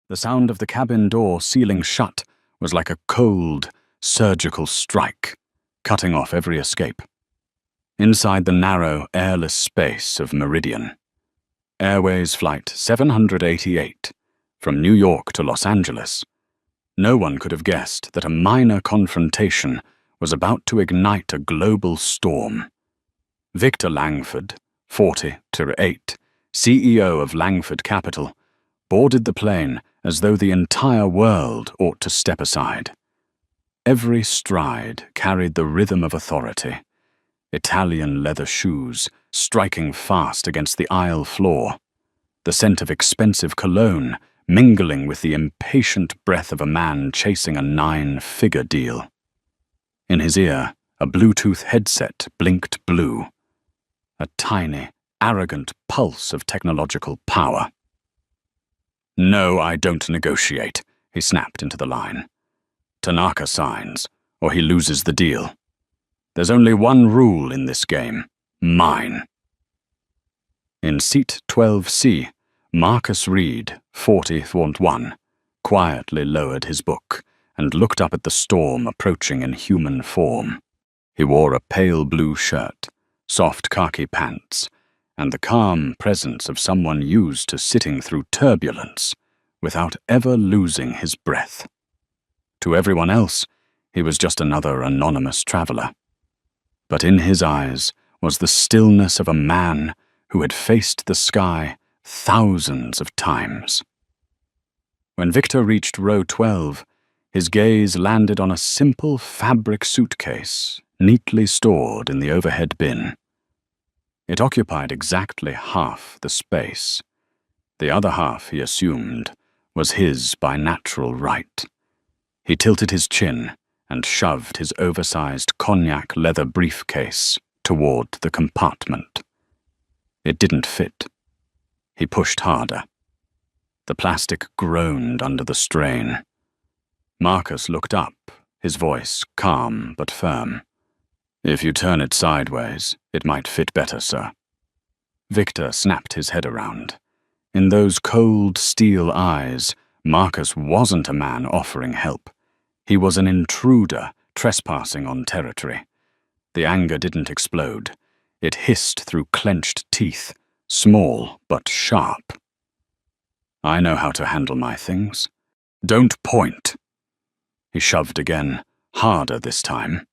The sound of the cabin door sealing shut was like a cold, surgical strike, cutting off every escape. Inside the narrow, airless space of Meridian, Airways Flight 788, from New York to Los Angeles, no one could have guessed that a minor confrontation was about to ignite a global storm. Victor Langford, 40-8, CEO of Langford Capital, boarded the plane as though the entire world ought to step aside. Every stride carried the rhythm of authority. Italian leather shoes striking fast against the aisle floor, the scent of expensive cologne mingling with the impatient breath of a man chasing a 9-figure deal. In his ear, a Bluetooth headset blinked blue, a tiny, arrogant pulse of technological power. "No, I don't negotiate," he snapped into the line. "Tanaka signs, or he loses the deal. There's only one rule in this game: mine." In seat 12C, Marcus Reed, 40-1, quietly lowered his book and looked up at the storm approaching in human form. He wore a pale blue shirt, soft khaki pants, and the calm presence of someone used to sitting through turbulence without ever losing his breath. To everyone else, he was just another anonymous traveler. But in his eyes was the stillness of a man who had faced the sky thousands of times. When Victor reached row 12, his gaze landed on a simple fabric suitcase neatly stored in the overhead bin. It occupied exactly half the space. The other half, he assumed, was his by natural right. He tilted his chin and shoved his oversized cognac leather briefcase toward the compartment. It didn't fit. He pushed harder. The plastic groaned under the strain. Marcus looked up, his voice calm but firm. "If you turn it sideways, it might fit better, sir." Victor snapped his head around. In those cold steel eyes, Marcus wasn't a man offering help. He was an intruder trespassing on territory. The anger didn't explode. It hissed through clenched teeth, small but sharp. "I know how to handle my things. Don't point." He shoved again, harder this time.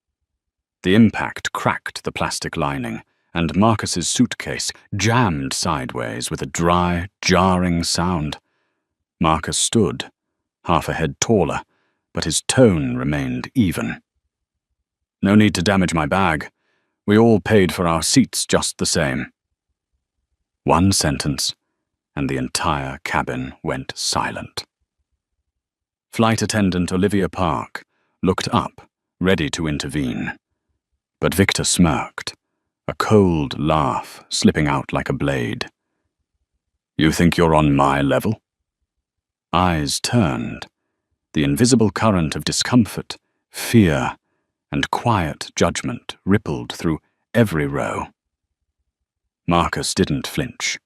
The impact cracked the plastic lining, and Marcus's suitcase jammed sideways with a dry, jarring sound. Marcus stood, half a head taller, but his tone remained even. "No need to damage my bag. We all paid for our seats just the same." One sentence, and the entire cabin went silent. Flight attendant Olivia Park looked up, ready to intervene. But Victor smirked, a cold laugh slipping out like a blade. "You think you're on my level?" Eyes turned. The invisible current of discomfort, fear, and quiet judgment rippled through every row. Marcus didn't flinch.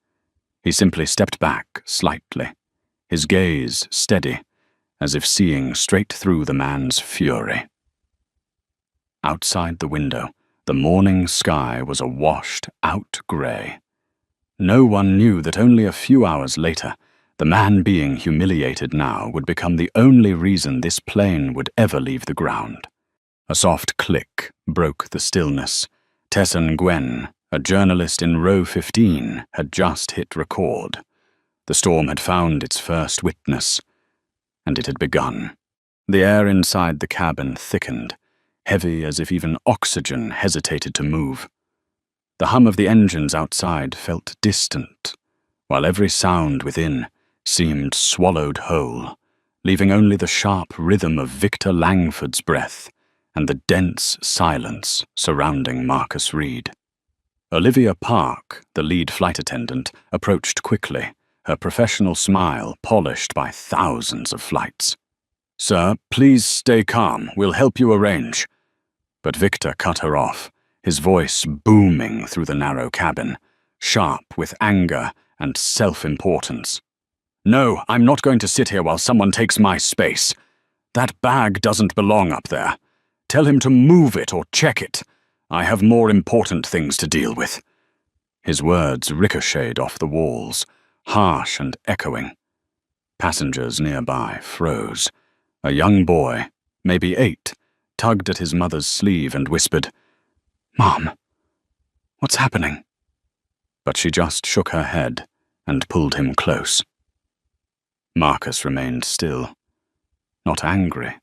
He simply stepped back slightly, his gaze steady, as if seeing straight through the man's fury. Outside the window, the morning sky was a washed-out gray. No one knew that only a few hours later, the man being humiliated now would become the only reason this plane would ever leave the ground. A soft click broke the stillness. Tessan Gwen, a journalist in row 15, had just hit record. The storm had found its first witness, and it had begun. The air inside the cabin thickened, heavy as if even oxygen hesitated to move. The hum of the engines outside felt distant, while every sound within seemed swallowed whole, leaving only the sharp rhythm of Victor Langford's breath and the dense silence surrounding Marcus Reed. Olivia Park, the lead flight attendant, approached quickly, her professional smile polished by thousands of flights. "Sir, please stay calm. We'll help you arrange." But Victor cut her off, his voice booming through the narrow cabin, sharp with anger and self-importance. No, I'm not going to sit here while someone takes my space. That bag doesn't belong up there. Tell him to move it or check it. I have more important things to deal with." His words ricocheted off the walls, harsh and echoing. Passengers nearby froze. A young boy, maybe 8, tugged at his mother's sleeve and whispered, "Mom, what's happening?" But she just shook her head and pulled him close. Marcus remained still, not angry,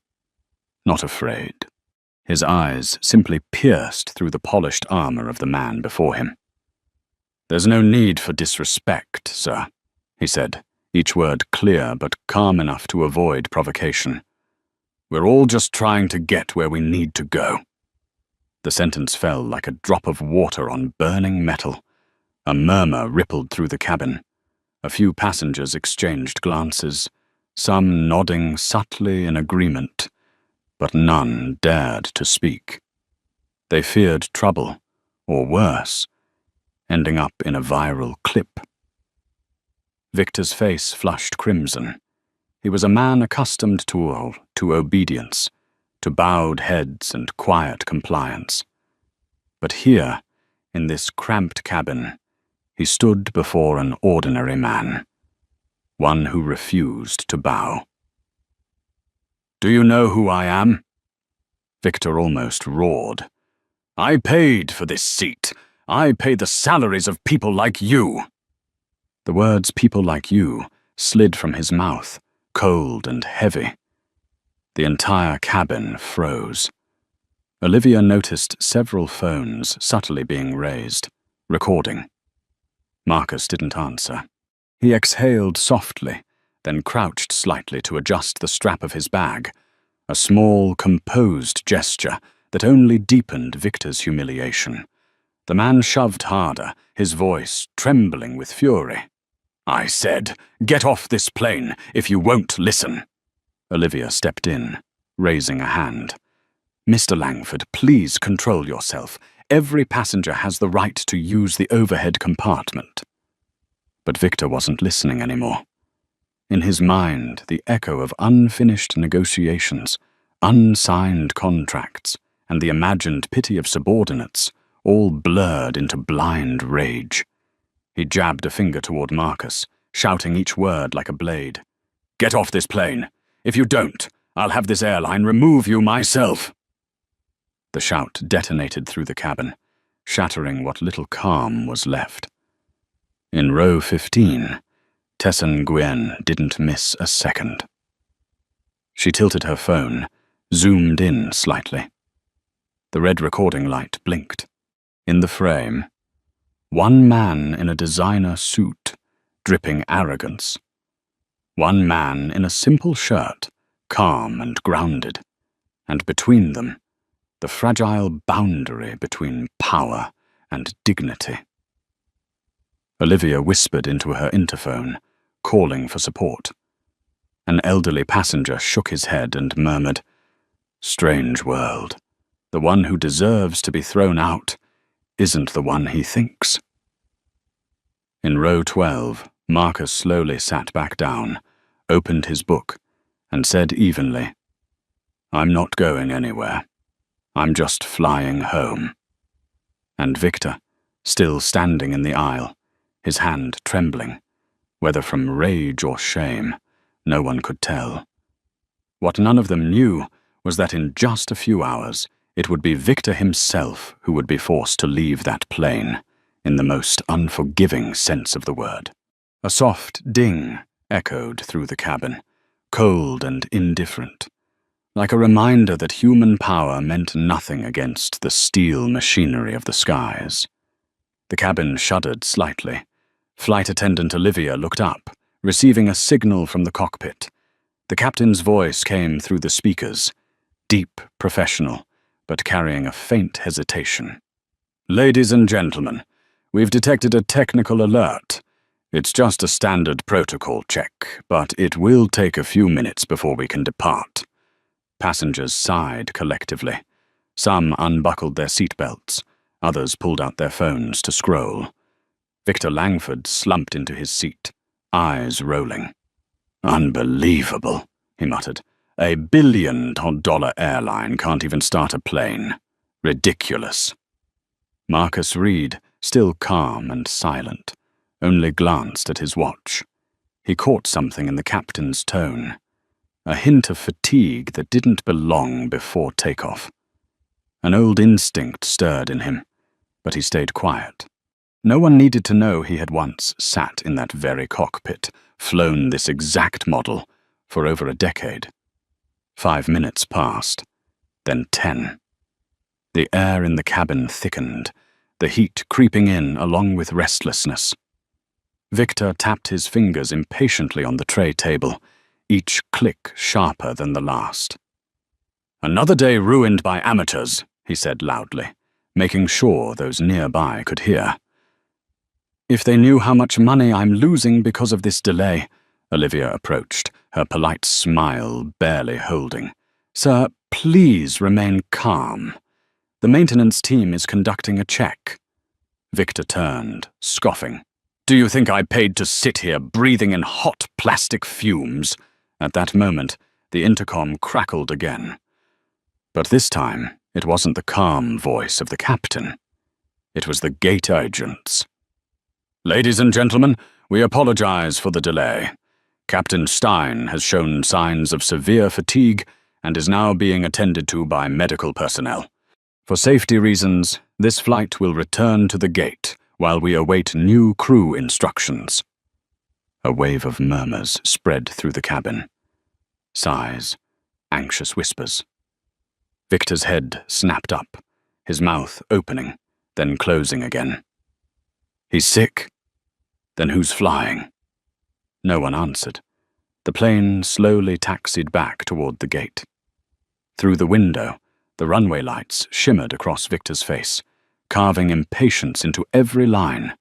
not afraid. His eyes simply pierced through the polished armor of the man before him. "There's no need for disrespect, sir," he said, each word clear but calm enough to avoid provocation. "We're all just trying to get where we need to go." The sentence fell like a drop of water on burning metal. A murmur rippled through the cabin. A few passengers exchanged glances, some nodding subtly in agreement, but none dared to speak. They feared trouble, or worse, ending up in a viral clip. Victor's face flushed crimson. He was a man accustomed to obedience, to bowed heads and quiet compliance. But here, in this cramped cabin, he stood before an ordinary man, one who refused to bow. "Do you know who I am?" Victor almost roared. "I paid for this seat. I pay the salaries of people like you." The words "people like you" slid from his mouth, cold and heavy. The entire cabin froze. Olivia noticed several phones subtly being raised, recording. Marcus didn't answer. He exhaled softly, then crouched slightly to adjust the strap of his bag, a small, composed gesture that only deepened Victor's humiliation. The man shoved harder, his voice trembling with fury. "I said, get off this plane if you won't listen." Olivia stepped in, raising a hand. "Mr. Langford, please control yourself. Every passenger has the right to use the overhead compartment." But Victor wasn't listening anymore. In his mind, the echo of unfinished negotiations, unsigned contracts, and the imagined pity of subordinates all blurred into blind rage. He jabbed a finger toward Marcus, shouting each word like a blade. "Get off this plane! If you don't, I'll have this airline remove you myself!" The shout detonated through the cabin, shattering what little calm was left. In row 15, Tessan Nguyen didn't miss a second. She tilted her phone, zoomed in slightly. The red recording light blinked. In the frame, one man in a designer suit, dripping arrogance. One man in a simple shirt, calm and grounded. And between them, the fragile boundary between power and dignity. Olivia whispered into her interphone, calling for support. An elderly passenger shook his head and murmured, "Strange world. The one who deserves to be thrown out isn't the one he thinks." In row 12, Marcus slowly sat back down, opened his book, and said evenly, "I'm not going anywhere. I'm just flying home." And Victor, still standing in the aisle, his hand trembling, whether from rage or shame, no one could tell. What none of them knew was that in just a few hours, it would be Victor himself who would be forced to leave that plane, in the most unforgiving sense of the word. A soft ding echoed through the cabin, cold and indifferent, like a reminder that human power meant nothing against the steel machinery of the skies. The cabin shuddered slightly. Flight attendant Olivia looked up, receiving a signal from the cockpit. The captain's voice came through the speakers, deep, professional, but carrying a faint hesitation. "Ladies and gentlemen, we've detected a technical alert. It's just a standard protocol check, but it will take a few minutes before we can depart." Passengers sighed collectively. Some unbuckled their seatbelts, others pulled out their phones to scroll. Victor Langford slumped into his seat, eyes rolling. Unbelievable, he muttered. $1 billion airline can't even start a plane. Ridiculous. Marcus Reed, still calm and silent, only glanced at his watch. He caught something in the captain's tone, a hint of fatigue that didn't belong before takeoff. An old instinct stirred in him, but he stayed quiet. No one needed to know he had once sat in that very cockpit, flown this exact model, for over a decade. 5 minutes passed, then 10. The air in the cabin thickened, the heat creeping in along with restlessness. Victor tapped his fingers impatiently on the tray table, each click sharper than the last. "Another day ruined by amateurs," he said loudly, making sure those nearby could hear. "If they knew how much money I'm losing because of this delay," Olivia approached, her polite smile barely holding. "Sir, please remain calm. The maintenance team is conducting a check." Victor turned, scoffing. "Do you think I paid to sit here breathing in hot plastic fumes?" At that moment, the intercom crackled again. But this time, it wasn't the calm voice of the captain. It was the gate agent's. "Ladies and gentlemen, we apologize for the delay. Captain Stein has shown signs of severe fatigue and is now being attended to by medical personnel. For safety reasons, this flight will return to the gate while we await new crew instructions." A wave of murmurs spread through the cabin. Sighs, anxious whispers. Victor's head snapped up, his mouth opening, then closing again. "He's sick? Then who's flying?" No one answered. The plane slowly taxied back toward the gate. Through the window, the runway lights shimmered across Victor's face, carving impatience into every line.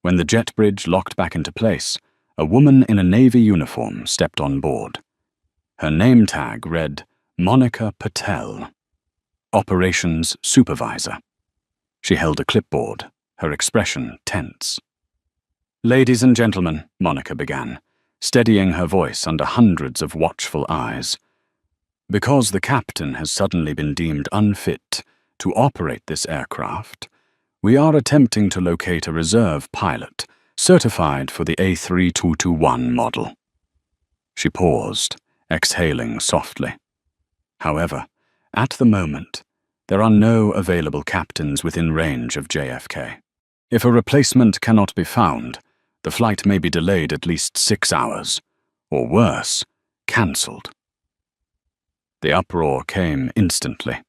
When the jet bridge locked back into place, a woman in a Navy uniform stepped on board. Her name tag read Monica Patel, Operations Supervisor. She held a clipboard, her expression tense. "Ladies and gentlemen," Monica began, steadying her voice under hundreds of watchful eyes. "Because the captain has suddenly been deemed unfit to operate this aircraft, we are attempting to locate a reserve pilot certified for the A3221 model." She paused, exhaling softly. However, at the moment, there are no available captains within range of JFK. If a replacement cannot be found, the flight may be delayed at least 6 hours, or worse, cancelled. The uproar came instantly.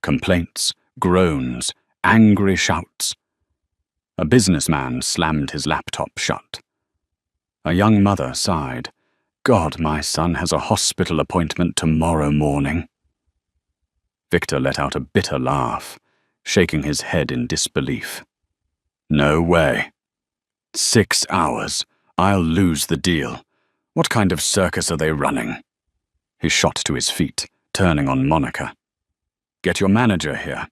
Complaints, groans, angry shouts. A businessman slammed his laptop shut. A young mother sighed. "God, my son has a hospital appointment tomorrow morning." Victor let out a bitter laugh, shaking his head in disbelief. "No way. 6 hours. I'll lose the deal. What kind of circus are they running?" He shot to his feet, turning on Monica. "Get your manager here.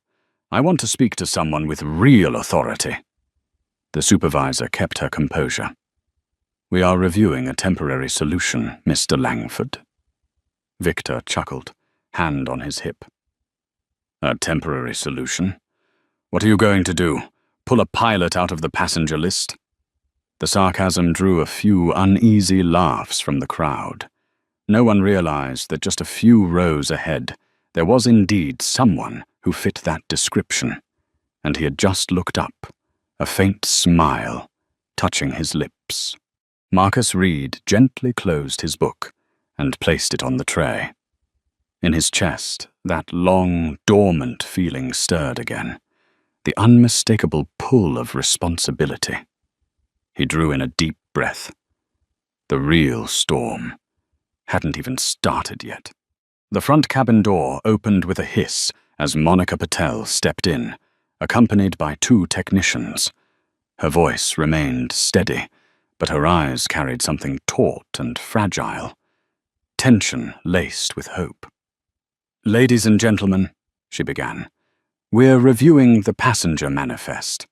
I want to speak to someone with real authority." The supervisor kept her composure. "We are reviewing a temporary solution, Mr. Langford." Victor chuckled, hand on his hip. "A temporary solution? What are you going to do? Pull a pilot out of the passenger list?" The sarcasm drew a few uneasy laughs from the crowd. No one realized that just a few rows ahead, there was indeed someone who fit that description, and he had just looked up, a faint smile touching his lips. Marcus Reed gently closed his book and placed it on the tray. In his chest, that long, dormant feeling stirred again, the unmistakable pull of responsibility. He drew in a deep breath. The real storm hadn't even started yet. The front cabin door opened with a hiss as Monica Patel stepped in, accompanied by 2 technicians. Her voice remained steady, but her eyes carried something taut and fragile, tension laced with hope. "Ladies and gentlemen," she began, "we're reviewing the passenger manifest."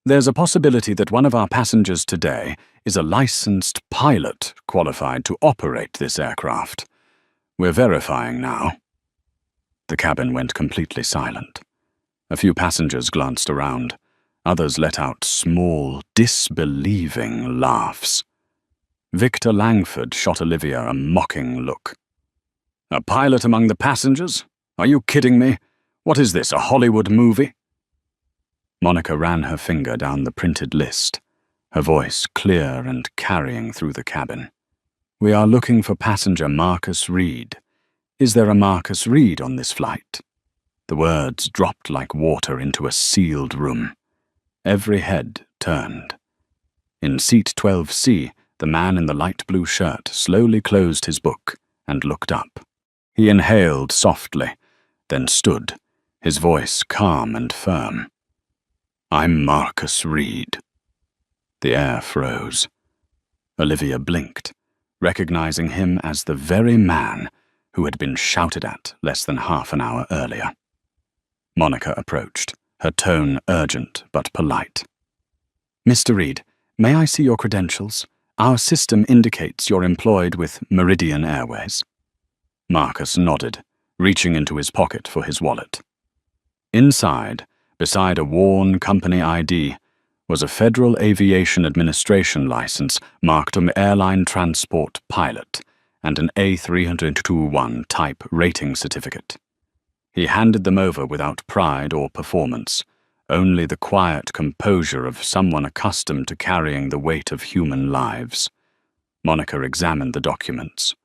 There's a possibility that one of our passengers today is a licensed pilot qualified to operate this aircraft. We're verifying now." The cabin went completely silent. A few passengers glanced around. Others let out small, disbelieving laughs. Victor Langford shot Olivia a mocking look. "A pilot among the passengers? Are you kidding me? What is this, a Hollywood movie?" Monica ran her finger down the printed list, her voice clear and carrying through the cabin. "We are looking for passenger Marcus Reed. Is there a Marcus Reed on this flight?" The words dropped like water into a sealed room. Every head turned. In seat 12C, the man in the light blue shirt slowly closed his book and looked up. He inhaled softly, then stood, his voice calm and firm. "I'm Marcus Reed." The air froze. Olivia blinked, recognizing him as the very man who had been shouted at less than half an hour earlier. Monica approached, her tone urgent but polite. "Mr. Reed, may I see your credentials? Our system indicates you're employed with Meridian Airways." Marcus nodded, reaching into his pocket for his wallet. Inside, beside a worn company ID, was a Federal Aviation Administration license marked on Airline Transport Pilot and an A321 type rating certificate. He handed them over without pride or performance, only the quiet composure of someone accustomed to carrying the weight of human lives. Monica examined the documents,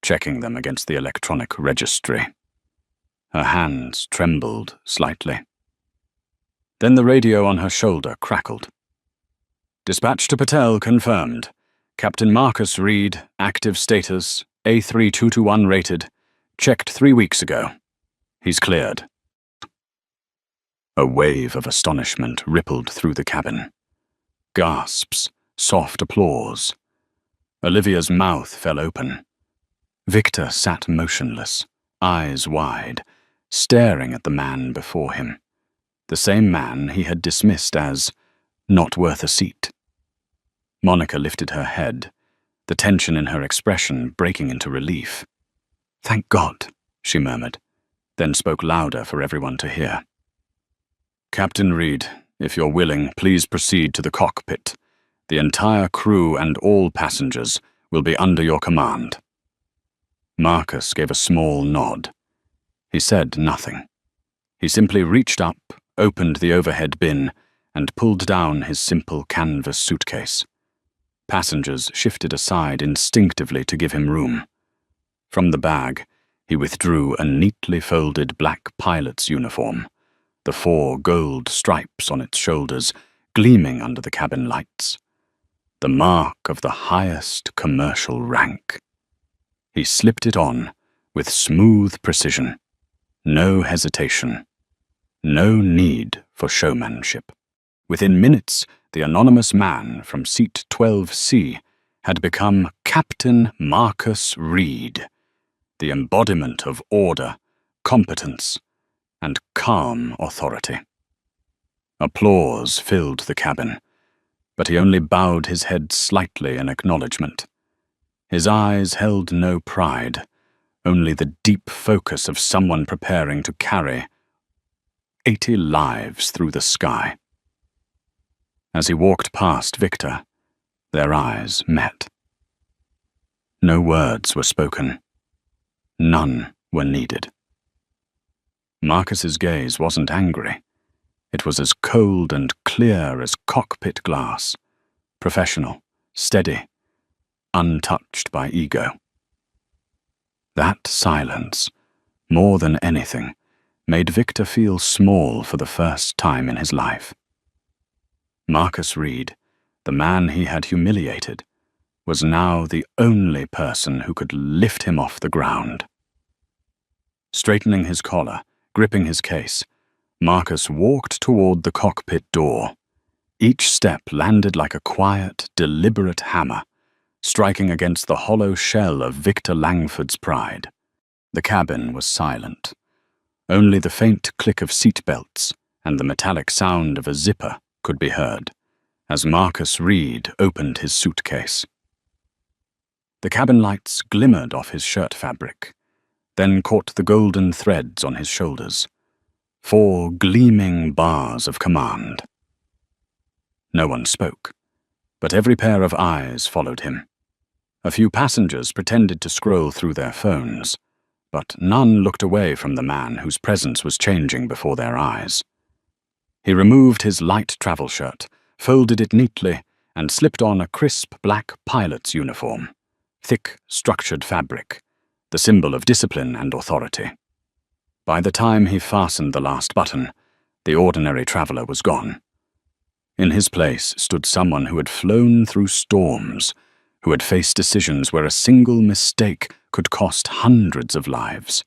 checking them against the electronic registry. Her hands trembled slightly. Then the radio on her shoulder crackled. "Dispatch to Patel confirmed. Captain Marcus Reed, active status, A3221 rated. Checked 3 weeks ago. He's cleared." A wave of astonishment rippled through the cabin. Gasps, soft applause. Olivia's mouth fell open. Victor sat motionless, eyes wide, staring at the man before him. The same man he had dismissed as not worth a seat. Monica lifted her head, the tension in her expression breaking into relief. "Thank God," she murmured, then spoke louder for everyone to hear. "Captain Reed, if you're willing, please proceed to the cockpit. The entire crew and all passengers will be under your command." Marcus gave a small nod. He said nothing. He simply reached up, opened the overhead bin, and pulled down his simple canvas suitcase. Passengers shifted aside instinctively to give him room. From the bag, he withdrew a neatly folded black pilot's uniform, the 4 gold stripes on its shoulders gleaming under the cabin lights. The mark of the highest commercial rank. He slipped it on with smooth precision. No hesitation. No need for showmanship. Within minutes, the anonymous man from seat 12C had become Captain Marcus Reed, the embodiment of order, competence, and calm authority. Applause filled the cabin, but he only bowed his head slightly in acknowledgement. His eyes held no pride, only the deep focus of someone preparing to carry 80 lives through the sky. As he walked past Victor, their eyes met. No words were spoken. None were needed. Marcus's gaze wasn't angry. It was as cold and clear as cockpit glass, professional, steady, untouched by ego. That silence, more than anything, made Victor feel small for the first time in his life. Marcus Reed, the man he had humiliated, was now the only person who could lift him off the ground. Straightening his collar, gripping his case, Marcus walked toward the cockpit door. Each step landed like a quiet, deliberate hammer, striking against the hollow shell of Victor Langford's pride. The cabin was silent. Only the faint click of seatbelts and the metallic sound of a zipper could be heard as Marcus Reed opened his suitcase. The cabin lights glimmered off his shirt fabric, then caught the golden threads on his shoulders. 4 gleaming bars of command. No one spoke, but every pair of eyes followed him. A few passengers pretended to scroll through their phones, but none looked away from the man whose presence was changing before their eyes. He removed his light travel shirt, folded it neatly, and slipped on a crisp black pilot's uniform, thick, structured fabric, the symbol of discipline and authority. By the time he fastened the last button, the ordinary traveler was gone. In his place stood someone who had flown through storms, who had faced decisions where a single mistake could cost hundreds of lives.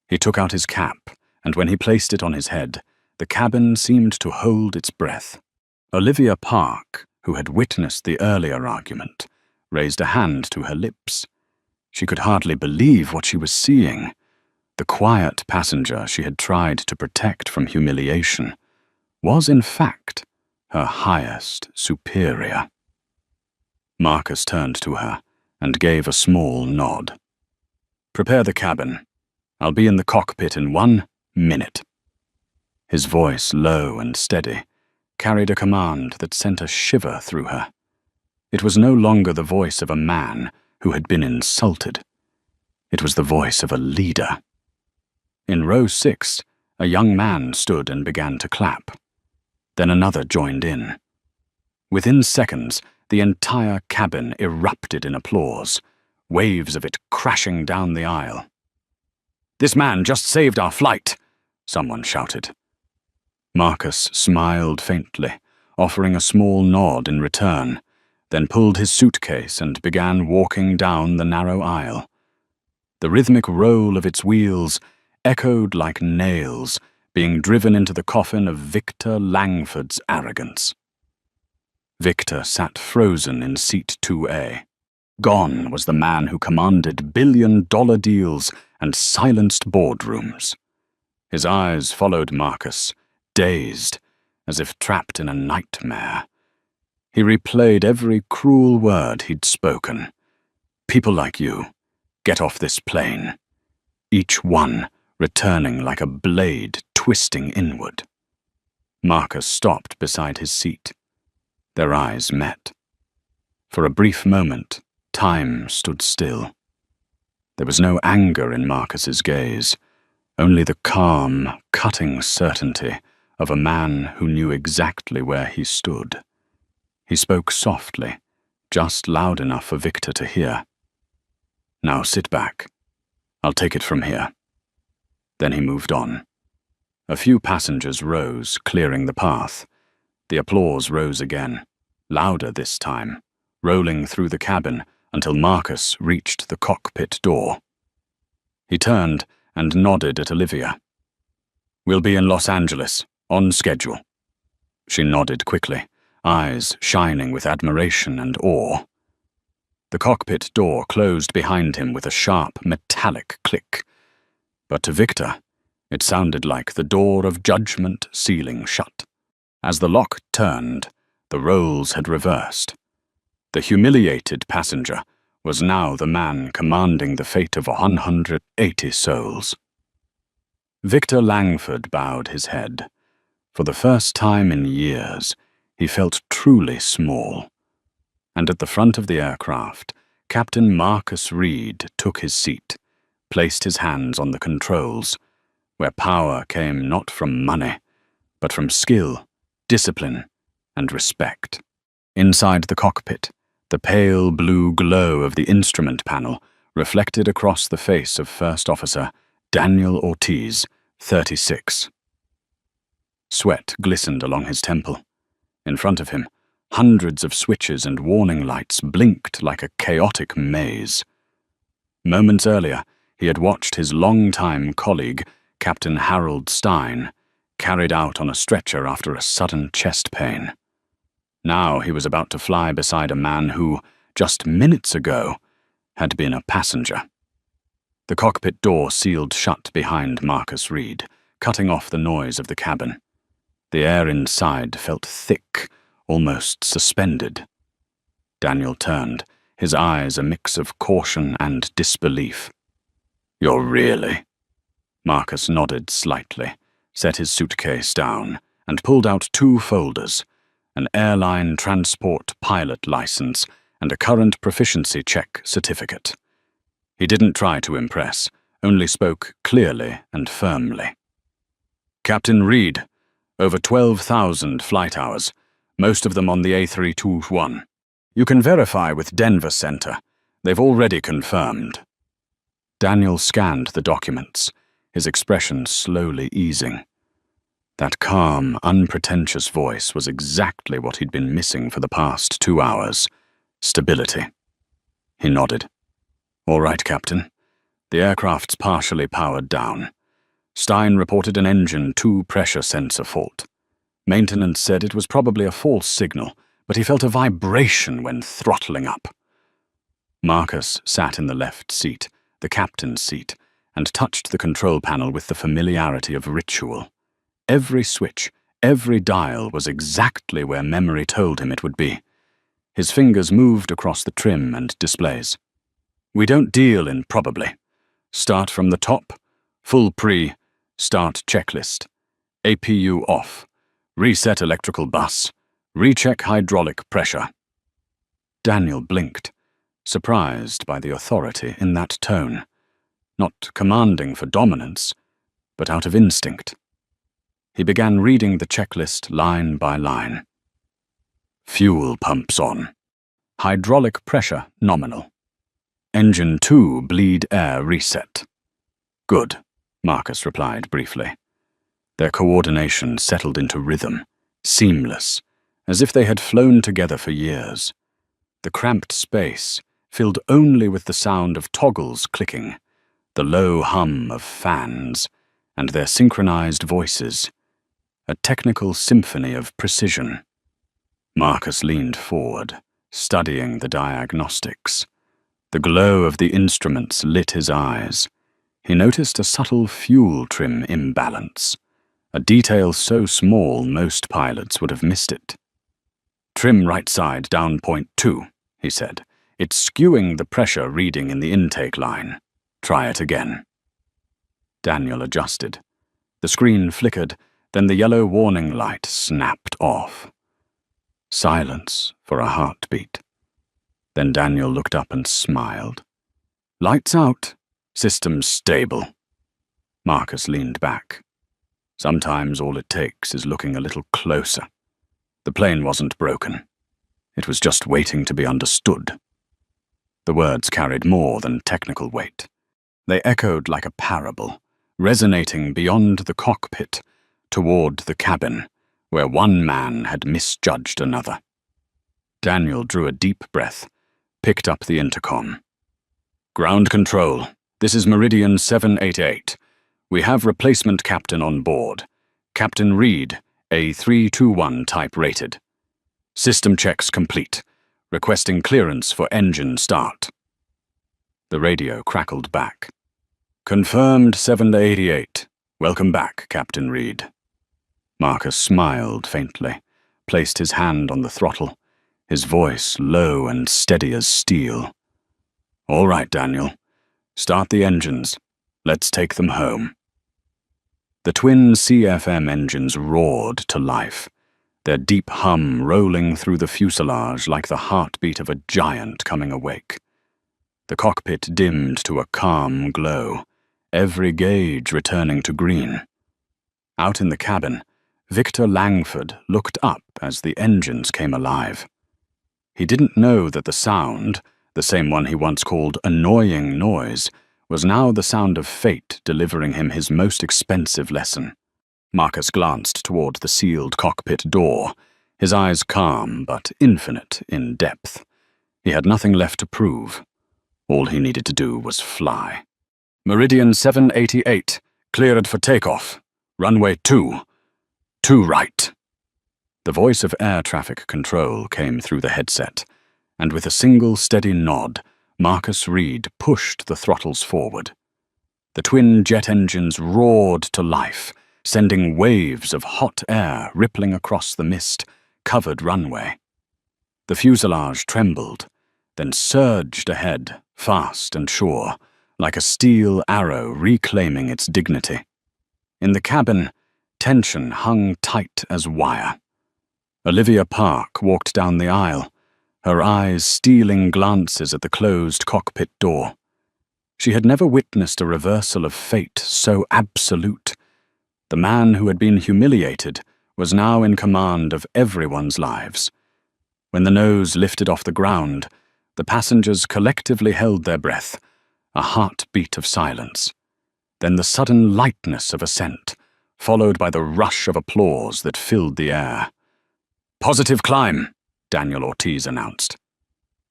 He took out his cap, and when he placed it on his head, the cabin seemed to hold its breath. Olivia Park, who had witnessed the earlier argument, raised a hand to her lips. She could hardly believe what she was seeing. The quiet passenger she had tried to protect from humiliation was, in fact, her highest superior. Marcus turned to her and gave a small nod. "Prepare the cabin. I'll be in the cockpit in 1 minute." His voice, low and steady, carried a command that sent a shiver through her. It was no longer the voice of a man who had been insulted. It was the voice of a leader. In row 6, a young man stood and began to clap. Then another joined in. Within seconds, the entire cabin erupted in applause, waves of it crashing down the aisle. "This man just saved our flight," someone shouted. Marcus smiled faintly, offering a small nod in return, then pulled his suitcase and began walking down the narrow aisle. The rhythmic roll of its wheels echoed like nails being driven into the coffin of Victor Langford's arrogance. Victor sat frozen in seat 2A. Gone was the man who commanded billion-dollar deals and silenced boardrooms. His eyes followed Marcus, dazed, as if trapped in a nightmare. He replayed every cruel word he'd spoken. "People like you, get off this plane." Each one returning like a blade twisting inward. Marcus stopped beside his seat. Their eyes met. For a brief moment, time stood still. There was no anger in Marcus's gaze, only the calm, cutting certainty of a man who knew exactly where he stood. He spoke softly, just loud enough for Victor to hear. "Now sit back. I'll take it from here." Then he moved on. A few passengers rose, clearing the path. The applause rose again, louder this time, rolling through the cabin until Marcus reached the cockpit door. He turned and nodded at Olivia. "We'll be in Los Angeles, on schedule." She nodded quickly, eyes shining with admiration and awe. The cockpit door closed behind him with a sharp, metallic click. But to Victor, it sounded like the door of judgment sealing shut. As the lock turned, the roles had reversed. The humiliated passenger was now the man commanding the fate of 180 souls. Victor Langford bowed his head. For the first time in years, he felt truly small. And at the front of the aircraft, Captain Marcus Reed took his seat, placed his hands on the controls, where power came not from money, but from skill, discipline, and respect. Inside the cockpit, the pale blue glow of the instrument panel reflected across the face of First Officer Daniel Ortiz, 36. Sweat glistened along his temple. In front of him, hundreds of switches and warning lights blinked like a chaotic maze. Moments earlier, he had watched his longtime colleague, Captain Harold Stein, carried out on a stretcher after a sudden chest pain. Now he was about to fly beside a man who, just minutes ago, had been a passenger. The cockpit door sealed shut behind Marcus Reed, cutting off the noise of the cabin. The air inside felt thick, almost suspended. Daniel turned, his eyes a mix of caution and disbelief. "You're really?" Marcus nodded slightly, set his suitcase down, and pulled out 2 folders, an airline transport pilot license and a current proficiency check certificate. He didn't try to impress, only spoke clearly and firmly. "Captain Reed, over 12,000 flight hours, most of them on the A321. You can verify with Denver Center. They've already confirmed." Daniel scanned the documents, his expression slowly easing. That calm, unpretentious voice was exactly what he'd been missing for the past 2 hours. Stability. He nodded. "All right, Captain. The aircraft's partially powered down. Stein reported an engine 2 pressure sensor fault. Maintenance said it was probably a false signal, but he felt a vibration when throttling up." Marcus sat in the left seat, the captain's seat, and touched the control panel with the familiarity of ritual. Every switch, every dial was exactly where memory told him it would be. His fingers moved across the trim and displays. "We don't deal in probably. Start from the top, full pre, start checklist. APU off, reset electrical bus, recheck hydraulic pressure." Daniel blinked, surprised by the authority in that tone. Not commanding for dominance, but out of instinct. He began reading the checklist line by line. Fuel pumps on. Hydraulic pressure nominal. Engine 2 bleed air reset. "Good," Marcus replied briefly. Their coordination settled into rhythm, seamless, as if they had flown together for years. The cramped space, filled only with the sound of toggles clicking, the low hum of fans, and their synchronized voices. A technical symphony of precision. Marcus leaned forward, studying the diagnostics. The glow of the instruments lit his eyes. He noticed a subtle fuel trim imbalance, a detail so small most pilots would have missed it. "Trim right side down 0.2, he said. "It's skewing the pressure reading in the intake line. Try it again." Daniel adjusted. The screen flickered, then the yellow warning light snapped off. Silence for a heartbeat. Then Daniel looked up and smiled. "Lights out. System stable." Marcus leaned back. Sometimes all it takes is looking a little closer. The plane wasn't broken. It was just waiting to be understood. The words carried more than technical weight. They echoed like a parable, resonating beyond the cockpit, toward the cabin, where one man had misjudged another. Daniel drew a deep breath, picked up the intercom. "Ground control, this is Meridian 788. We have replacement captain on board. Captain Reed, A321 type rated. System checks complete. Requesting clearance for engine start." The radio crackled back. "Confirmed 788. Welcome back, Captain Reed." Marcus smiled faintly, placed his hand on the throttle, his voice low and steady as steel. "All right, Daniel. Start the engines. Let's take them home." The twin CFM engines roared to life, their deep hum rolling through the fuselage like the heartbeat of a giant coming awake. The cockpit dimmed to a calm glow, every gauge returning to green. Out in the cabin, Victor Langford looked up as the engines came alive. He didn't know that the sound, the same one he once called annoying noise, was now the sound of fate delivering him his most expensive lesson. Marcus glanced toward the sealed cockpit door, his eyes calm but infinite in depth. He had nothing left to prove. All he needed to do was fly. "Meridian 788, cleared for takeoff. Runway 2. 2 right." The voice of air traffic control came through the headset, and with a single steady nod, Marcus Reed pushed the throttles forward. The twin jet engines roared to life, sending waves of hot air rippling across the mist-covered runway. The fuselage trembled, then surged ahead, fast and sure, like a steel arrow reclaiming its dignity. In the cabin, tension hung tight as wire. Olivia Park walked down the aisle, her eyes stealing glances at the closed cockpit door. She had never witnessed a reversal of fate so absolute. The man who had been humiliated was now in command of everyone's lives. When the nose lifted off the ground, the passengers collectively held their breath, a heartbeat of silence. Then the sudden lightness of ascent, followed by the rush of applause that filled the air. "Positive climb," Daniel Ortiz announced.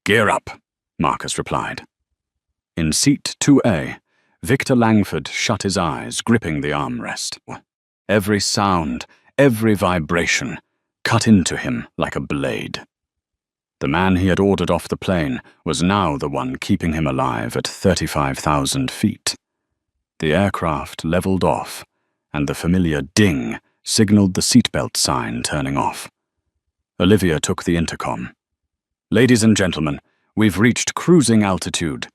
"Gear up," Marcus replied. In seat 2A, Victor Langford shut his eyes, gripping the armrest. Every sound, every vibration, cut into him like a blade. The man he had ordered off the plane was now the one keeping him alive at 35,000 feet. The aircraft leveled off, and the familiar ding signaled the seatbelt sign turning off. Olivia took the intercom. "Ladies and gentlemen, we've reached cruising altitude.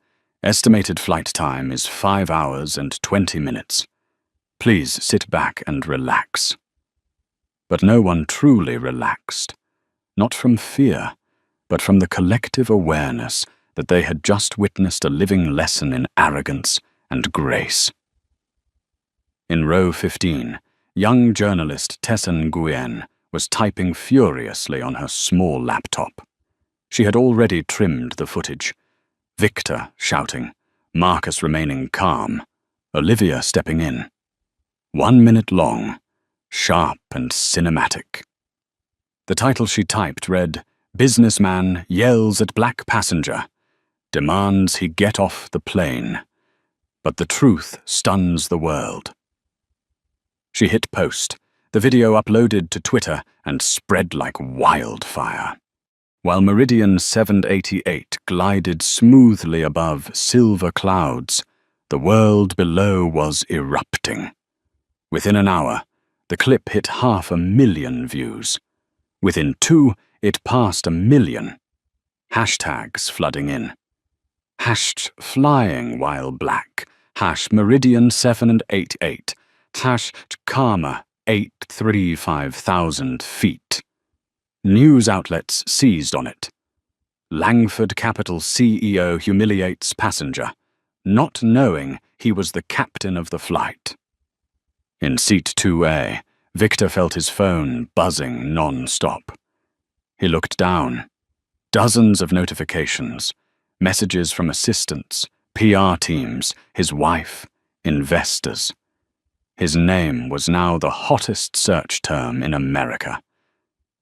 Estimated flight time is 5 hours and 20 minutes. Please sit back and relax." But no one truly relaxed, not from fear, but from the collective awareness that they had just witnessed a living lesson in arrogance and grace. In row 15, young journalist Tessa Nguyen was typing furiously on her small laptop. She had already trimmed the footage. Victor shouting, Marcus remaining calm, Olivia stepping in. 1 minute long, sharp and cinematic. The title she typed read, "Businessman yells at black passenger, demands he get off the plane, but the truth stuns the world." She hit post, the video uploaded to Twitter and spread like wildfire. While Meridian 788 glided smoothly above silver clouds, the world below was erupting. Within an hour, the clip hit 500,000 views. Within 2, it passed 1 million. Hashtags flooding in. Hashed flying while black. Meridian 788. Karma 835,000 feet. News outlets seized on it. Langford Capital CEO humiliates passenger, not knowing he was the captain of the flight. In seat 2A, Victor felt his phone buzzing non-stop. He looked down. Dozens of notifications, messages from assistants, PR teams, his wife, investors. His name was now the hottest search term in America.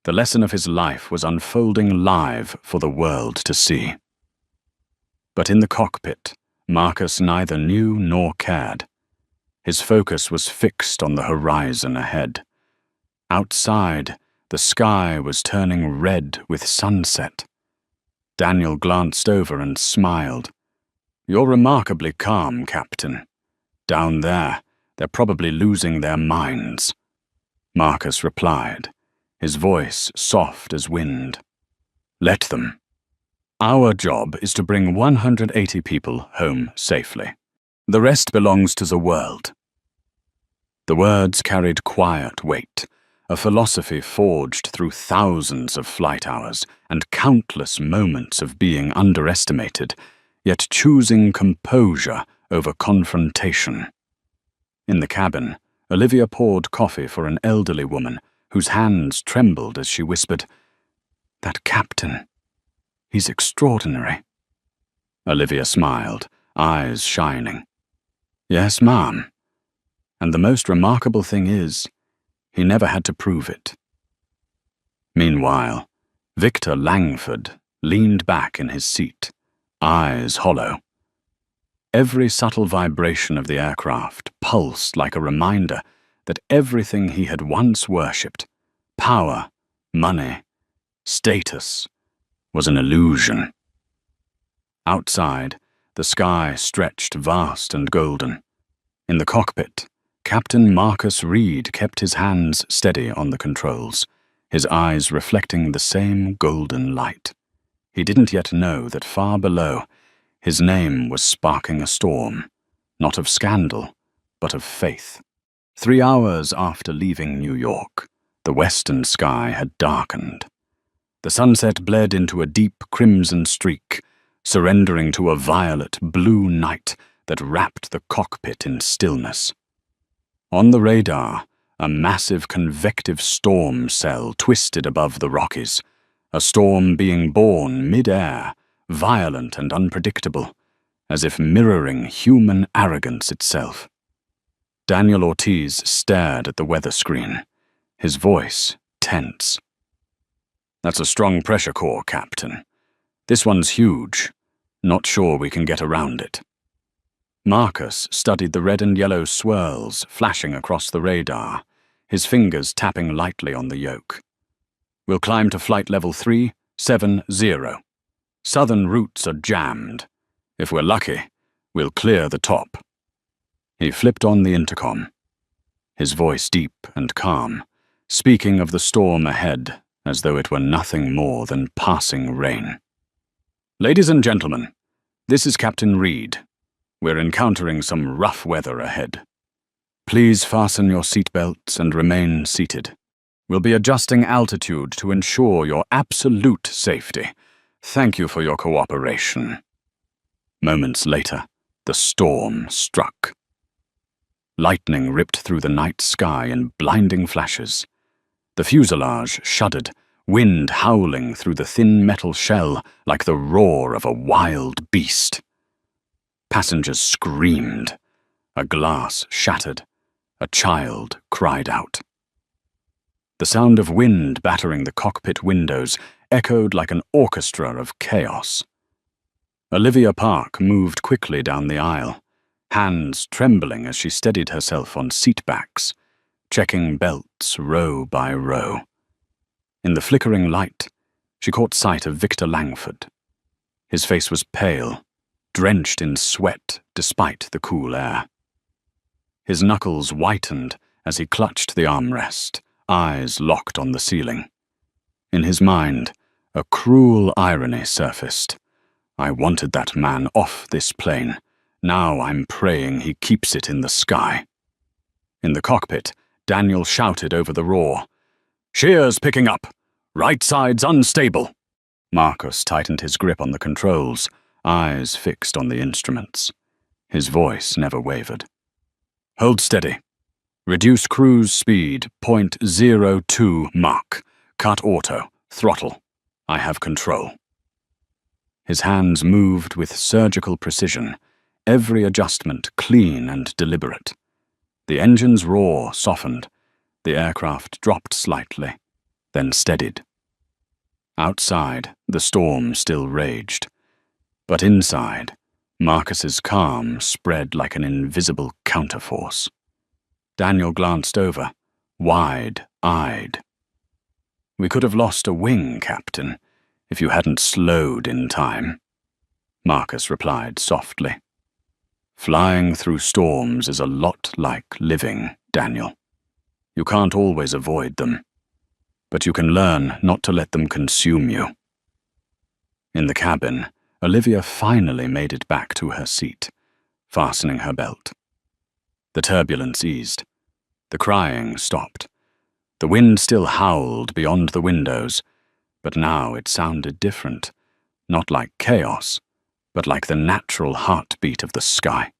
The lesson of his life was unfolding live for the world to see. But in the cockpit, Marcus neither knew nor cared. His focus was fixed on the horizon ahead. Outside, the sky was turning red with sunset. Daniel glanced over and smiled. "You're remarkably calm, Captain. Down there, they're probably losing their minds." Marcus replied, his voice soft as wind. "Let them. Our job is to bring 180 people home safely. The rest belongs to the world." The words carried quiet weight, a philosophy forged through thousands of flight hours and countless moments of being underestimated, yet choosing composure over confrontation. In the cabin, Olivia poured coffee for an elderly woman whose hands trembled as she whispered, "That captain, he's extraordinary." Olivia smiled, eyes shining. "Yes, ma'am. And the most remarkable thing is, he never had to prove it." Meanwhile, Victor Langford leaned back in his seat, eyes hollow. Every subtle vibration of the aircraft pulsed like a reminder that everything he had once worshipped, power, money, status, was an illusion. Outside, the sky stretched vast and golden. In the cockpit, Captain Marcus Reed kept his hands steady on the controls, his eyes reflecting the same golden light. He didn't yet know that far below, his name was sparking a storm, not of scandal, but of faith. 3 hours after leaving New York, the western sky had darkened. The sunset bled into a deep crimson streak, surrendering to a violet-blue night that wrapped the cockpit in stillness. On the radar, a massive convective storm cell twisted above the Rockies, a storm being born mid-air, violent and unpredictable, as if mirroring human arrogance itself. Daniel Ortiz stared at the weather screen, his voice tense. "That's a strong pressure core, Captain. This one's huge. Not sure we can get around it." Marcus studied the red and yellow swirls flashing across the radar, his fingers tapping lightly on the yoke. "We'll climb to flight level 370. Southern routes are jammed. If we're lucky, we'll clear the top." He flipped on the intercom, his voice deep and calm, speaking of the storm ahead as though it were nothing more than passing rain. "Ladies and gentlemen, this is Captain Reed. We're encountering some rough weather ahead. Please fasten your seatbelts and remain seated. We'll be adjusting altitude to ensure your absolute safety. Thank you for your cooperation." Moments later, the storm struck. Lightning ripped through the night sky in blinding flashes. The fuselage shuddered, wind howling through the thin metal shell like the roar of a wild beast. Passengers screamed. A glass shattered. A child cried out. The sound of wind battering the cockpit windows echoed like an orchestra of chaos. Olivia Park moved quickly down the aisle, hands trembling as she steadied herself on seatbacks, checking belts row by row. In the flickering light, she caught sight of Victor Langford. His face was pale, drenched in sweat despite the cool air. His knuckles whitened as he clutched the armrest, eyes locked on the ceiling. In his mind, a cruel irony surfaced. "I wanted that man off this plane. Now I'm praying he keeps it in the sky." In the cockpit, Daniel shouted over the roar. "Shear's picking up. Right side's unstable." Marcus tightened his grip on the controls, eyes fixed on the instruments. His voice never wavered. "Hold steady. Reduce cruise speed 0.02 Mach. Cut auto. Throttle. I have control." His hands moved with surgical precision, every adjustment clean and deliberate. The engine's roar softened. The aircraft dropped slightly, then steadied. Outside, the storm still raged. But inside, Marcus's calm spread like an invisible counterforce. Daniel glanced over, wide-eyed. "We could have lost a wing, Captain, if you hadn't slowed in time," Marcus replied softly. "Flying through storms is a lot like living, Daniel. You can't always avoid them, but you can learn not to let them consume you." In the cabin, Olivia finally made it back to her seat, fastening her belt. The turbulence eased. The crying stopped. The wind still howled beyond the windows, but now it sounded different, not like chaos, but like the natural heartbeat of the sky.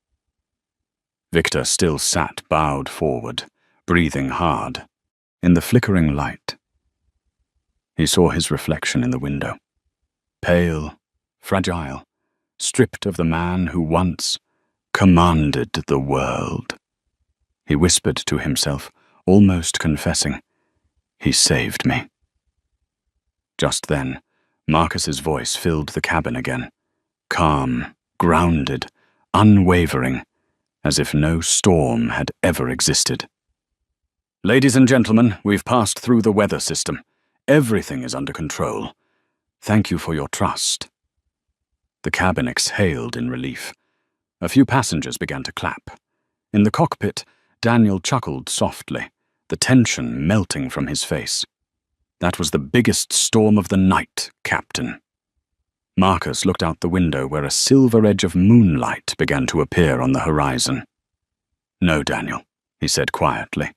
Victor still sat bowed forward, breathing hard. In the flickering light, he saw his reflection in the window. Pale, fragile, stripped of the man who once commanded the world. He whispered to himself, almost confessing, "He saved me." Just then, Marcus's voice filled the cabin again, calm, grounded, unwavering, as if no storm had ever existed. "Ladies and gentlemen, we've passed through the weather system. Everything is under control. Thank you for your trust." The cabin exhaled in relief. A few passengers began to clap. In the cockpit, Daniel chuckled softly, the tension melting from his face. "That was the biggest storm of the night, Captain." Marcus looked out the window where a silver edge of moonlight began to appear on the horizon. "No, Daniel," he said quietly.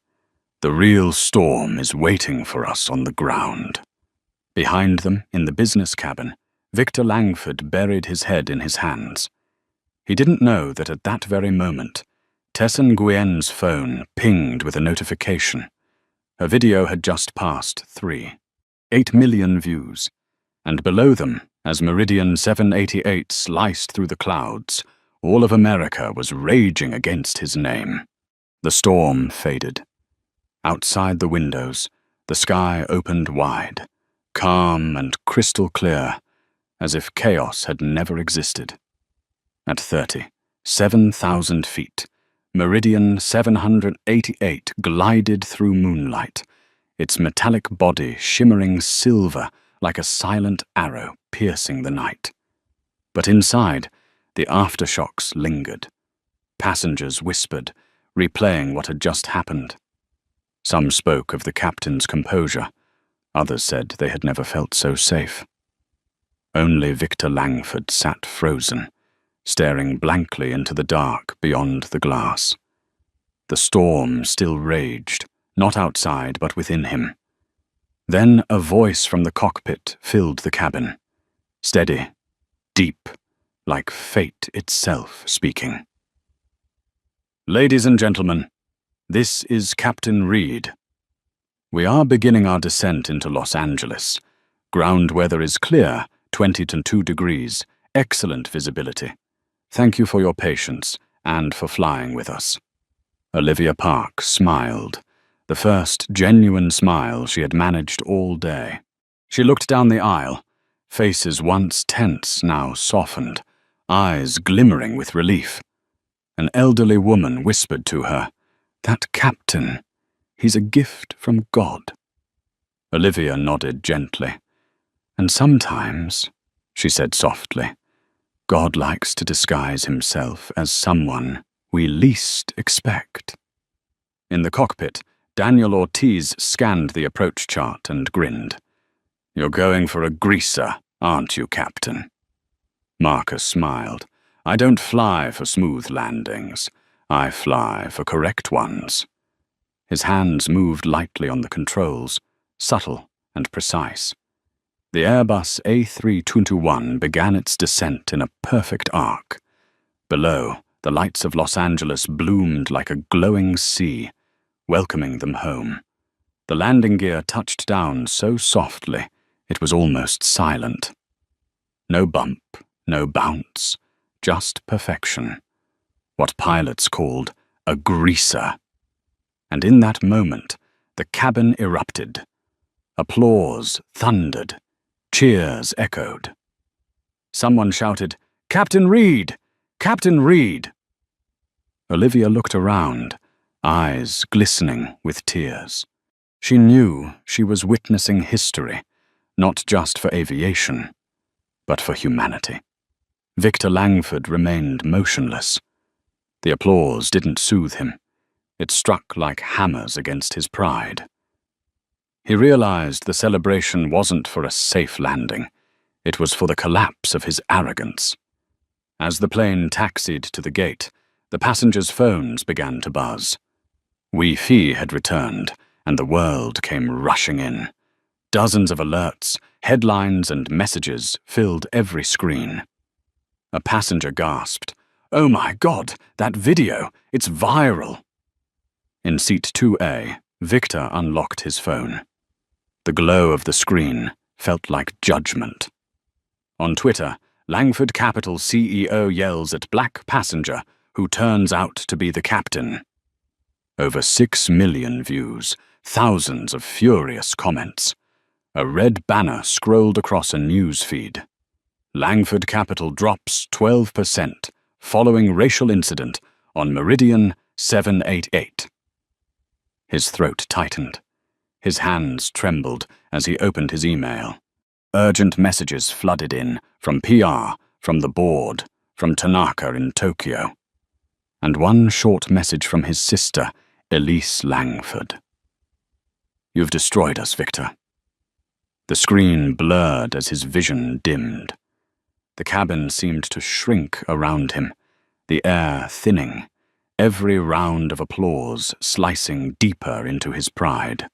"The real storm is waiting for us on the ground." Behind them, in the business cabin, Victor Langford buried his head in his hands. He didn't know that at that very moment, Tess Nguyen's phone pinged with a notification. Her video had just passed 8 million views, and below them, as Meridian 788 sliced through the clouds, all of America was raging against his name. The storm faded. Outside the windows, the sky opened wide, calm and crystal clear, as if chaos had never existed. At 37,000 feet, Meridian 788 glided through moonlight, its metallic body shimmering silver like a silent arrow piercing the night. But inside, the aftershocks lingered. Passengers whispered, replaying what had just happened. Some spoke of the captain's composure. Others said they had never felt so safe. Only Victor Langford sat frozen, staring blankly into the dark beyond the glass. The storm still raged, not outside but within him. Then a voice from the cockpit filled the cabin. Steady, deep, like fate itself speaking. "Ladies and gentlemen, this is Captain Reed. We are beginning our descent into Los Angeles. Ground weather is clear, 22 degrees, excellent visibility. Thank you for your patience and for flying with us." Olivia Park smiled, the first genuine smile she had managed all day. She looked down the aisle, faces once tense now softened, eyes glimmering with relief. An elderly woman whispered to her, "That captain, he's a gift from God." Olivia nodded gently. "And sometimes," she said softly, "God likes to disguise himself as someone we least expect." In the cockpit, Daniel Ortiz scanned the approach chart and grinned. "You're going for a greaser, aren't you, Captain?" Marcus smiled. "I don't fly for smooth landings. I fly for correct ones." His hands moved lightly on the controls, subtle and precise. The Airbus A321 began its descent in a perfect arc. Below, the lights of Los Angeles bloomed like a glowing sea, welcoming them home. The landing gear touched down so softly, it was almost silent. No bump, no bounce, just perfection. What pilots called a greaser. And in that moment, the cabin erupted. Applause thundered. Cheers echoed. Someone shouted, "Captain Reed! Captain Reed!" Olivia looked around, eyes glistening with tears. She knew she was witnessing history, not just for aviation, but for humanity. Victor Langford remained motionless. The applause didn't soothe him. It struck like hammers against his pride. He realized the celebration wasn't for a safe landing. It was for the collapse of his arrogance. As the plane taxied to the gate, the passengers' phones began to buzz. Wi-Fi had returned, and the world came rushing in. Dozens of alerts, headlines, and messages filled every screen. A passenger gasped, "Oh my God, that video! It's viral!" In seat 2A, Victor unlocked his phone. The glow of the screen felt like judgment. On Twitter, Langford Capital CEO yells at black passenger who turns out to be the captain. Over 6 million views, thousands of furious comments. A red banner scrolled across a news feed. Langford Capital drops 12% following racial incident on Meridian 788. His throat tightened. His hands trembled as he opened his email. Urgent messages flooded in, from PR, from the board, from Tanaka in Tokyo. And one short message from his sister, Elise Langford. You've destroyed us, Victor. The screen blurred as his vision dimmed. The cabin seemed to shrink around him, the air thinning, every round of applause slicing deeper into his pride.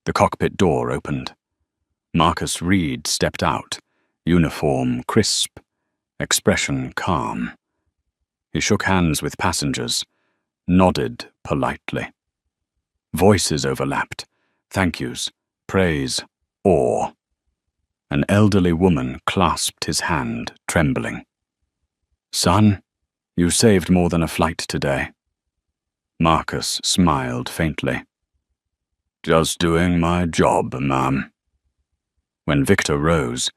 The cockpit door opened. Marcus Reed stepped out, uniform crisp, expression calm. He shook hands with passengers, nodded politely. Voices overlapped, thank yous, praise, awe. An elderly woman clasped his hand, trembling. Son, you saved more than a flight today. Marcus smiled faintly. Just doing my job, ma'am. When Victor rose,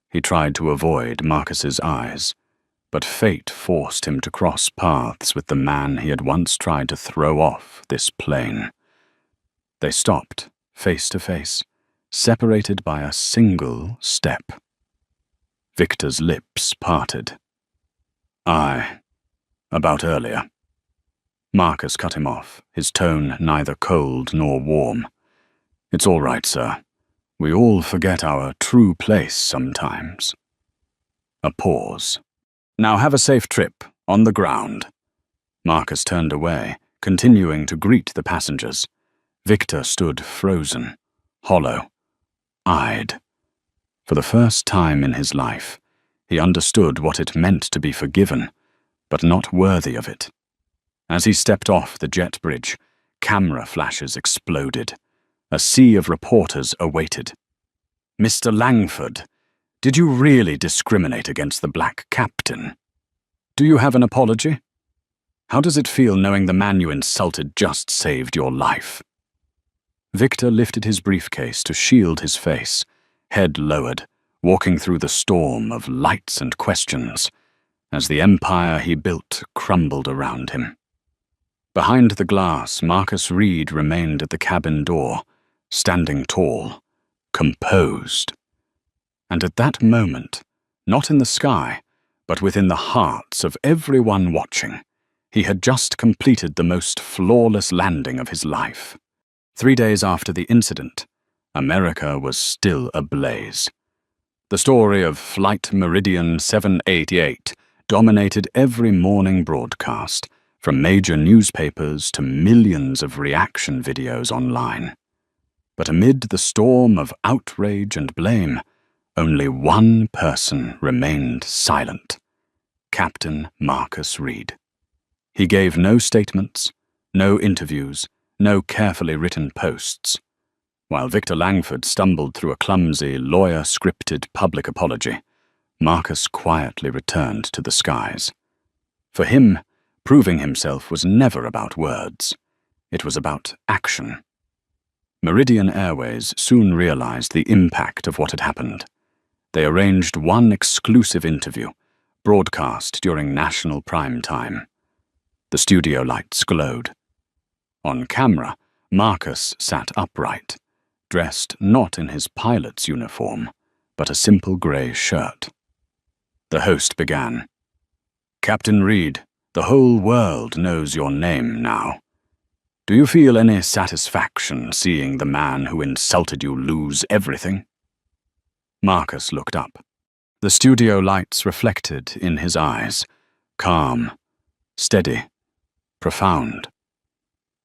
he tried to avoid Marcus's eyes, but fate forced him to cross paths with the man he had once tried to throw off this plane. They stopped, face to face, separated by a single step. Victor's lips parted. Aye, about earlier. Marcus cut him off, his tone neither cold nor warm. It's all right, sir. We all forget our true place sometimes. A pause. Now have a safe trip, on the ground. Marcus turned away, continuing to greet the passengers. Victor stood frozen, hollow, eyed. For the first time in his life, he understood what it meant to be forgiven, but not worthy of it. As he stepped off the jet bridge, camera flashes exploded. A sea of reporters awaited. Mr. Langford, did you really discriminate against the black captain? Do you have an apology? How does it feel knowing the man you insulted just saved your life? Victor lifted his briefcase to shield his face, head lowered, walking through the storm of lights and questions, as the empire he built crumbled around him. Behind the glass, Marcus Reed remained at the cabin door, standing tall, composed. And at that moment, not in the sky, but within the hearts of everyone watching, he had just completed the most flawless landing of his life. 3 days after the incident, America was still ablaze. The story of Flight Meridian 788 dominated every morning broadcast, from major newspapers to millions of reaction videos online. But amid the storm of outrage and blame, only one person remained silent: Captain Marcus Reed. He gave no statements, no interviews, no carefully written posts. While Victor Langford stumbled through a clumsy, lawyer-scripted public apology, Marcus quietly returned to the skies. For him, proving himself was never about words. It was about action. Meridian Airways soon realized the impact of what had happened. They arranged one exclusive interview, broadcast during national prime time. The studio lights glowed. On camera, Marcus sat upright, dressed not in his pilot's uniform, but a simple grey shirt. The host began. Captain Reed, the whole world knows your name now. Do you feel any satisfaction seeing the man who insulted you lose everything? Marcus looked up. The studio lights reflected in his eyes, calm, steady, profound.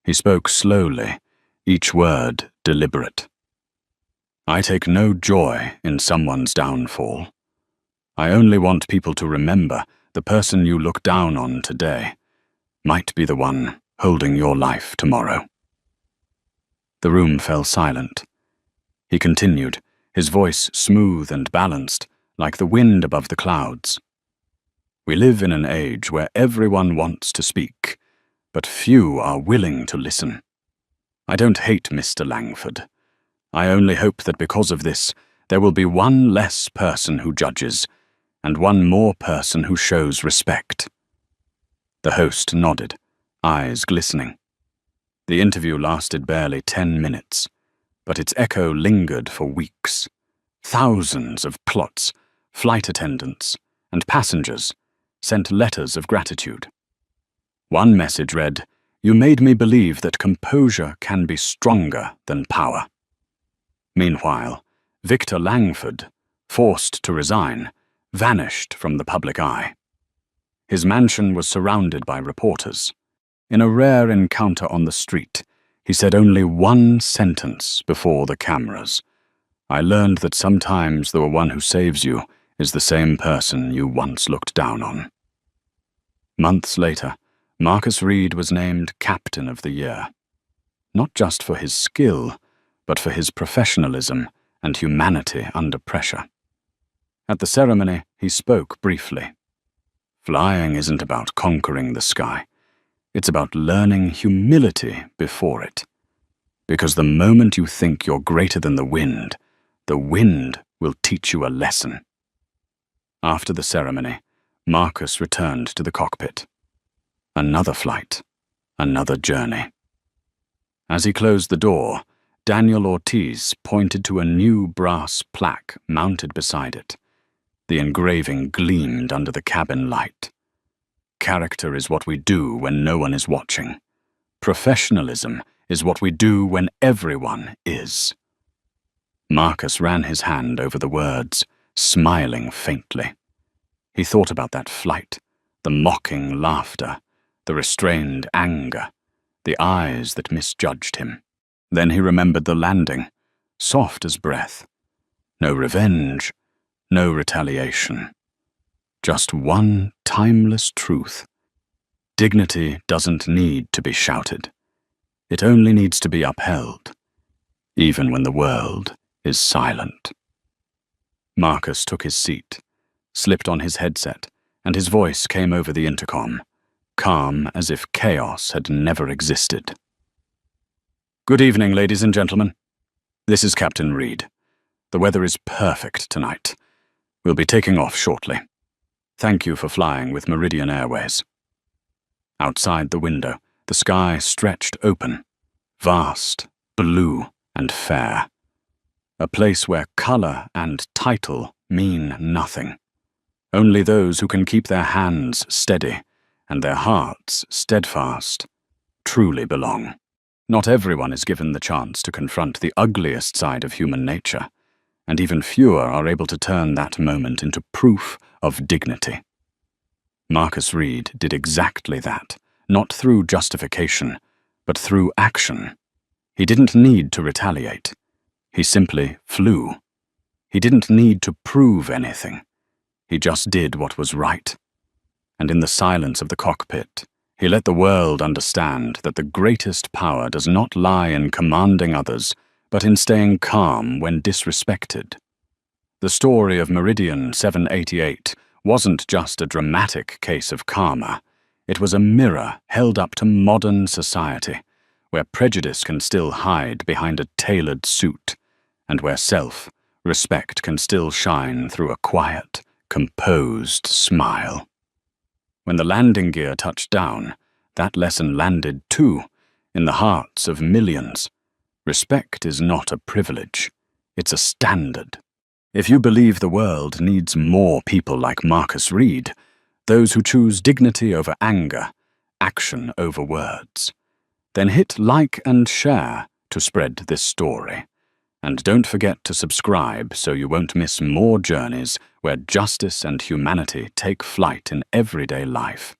He spoke slowly, each word deliberate. I take no joy in someone's downfall. I only want people to remember the person you look down on today might be the one holding your life tomorrow. The room fell silent. He continued, his voice smooth and balanced, like the wind above the clouds. We live in an age where everyone wants to speak, but few are willing to listen. I don't hate Mr. Langford. I only hope that because of this, there will be one less person who judges, and one more person who shows respect. The host nodded, eyes glistening. The interview lasted barely 10 minutes, but its echo lingered for weeks. Thousands of pilots, flight attendants, and passengers sent letters of gratitude. One message read, You made me believe that composure can be stronger than power. Meanwhile, Victor Langford, forced to resign, vanished from the public eye. His mansion was surrounded by reporters. In a rare encounter on the street, he said only one sentence before the cameras. I learned that sometimes the one who saves you is the same person you once looked down on. Months later, Marcus Reed was named Captain of the Year, not just for his skill, but for his professionalism and humanity under pressure. At the ceremony, he spoke briefly. Flying isn't about conquering the sky. It's about learning humility before it. Because the moment you think you're greater than the wind will teach you a lesson. After the ceremony, Marcus returned to the cockpit. Another flight, another journey. As he closed the door, Daniel Ortiz pointed to a new brass plaque mounted beside it. The engraving gleamed under the cabin light. Character is what we do when no one is watching. Professionalism is what we do when everyone is. Marcus ran his hand over the words, smiling faintly. He thought about that flight, the mocking laughter, the restrained anger, the eyes that misjudged him. Then he remembered the landing, soft as breath. No revenge, no retaliation. Just one timeless truth. Dignity doesn't need to be shouted. It only needs to be upheld, even when the world is silent. Marcus took his seat, slipped on his headset, and his voice came over the intercom, calm as if chaos had never existed. Good evening, ladies and gentlemen. This is Captain Reed. The weather is perfect tonight. We'll be taking off shortly. Thank you for flying with Meridian Airways. Outside the window, the sky stretched open, vast, blue, and fair. A place where color and title mean nothing. Only those who can keep their hands steady and their hearts steadfast truly belong. Not everyone is given the chance to confront the ugliest side of human nature, and even fewer are able to turn that moment into proof of dignity. Marcus Reed did exactly that, not through justification, but through action. He didn't need to retaliate. He simply flew. He didn't need to prove anything. He just did what was right. And in the silence of the cockpit, he let the world understand that the greatest power does not lie in commanding others, but in staying calm when disrespected. The story of Meridian 788 wasn't just a dramatic case of karma. It was a mirror held up to modern society, where prejudice can still hide behind a tailored suit, and where self-respect can still shine through a quiet, composed smile. When the landing gear touched down, that lesson landed too, in the hearts of millions. Respect is not a privilege, it's a standard. If you believe the world needs more people like Marcus Reed, those who choose dignity over anger, action over words, then hit like and share to spread this story. And don't forget to subscribe so you won't miss more journeys where justice and humanity take flight in everyday life.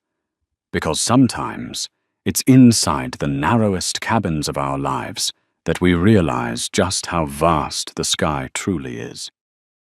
Because sometimes it's inside the narrowest cabins of our lives that we realize just how vast the sky truly is.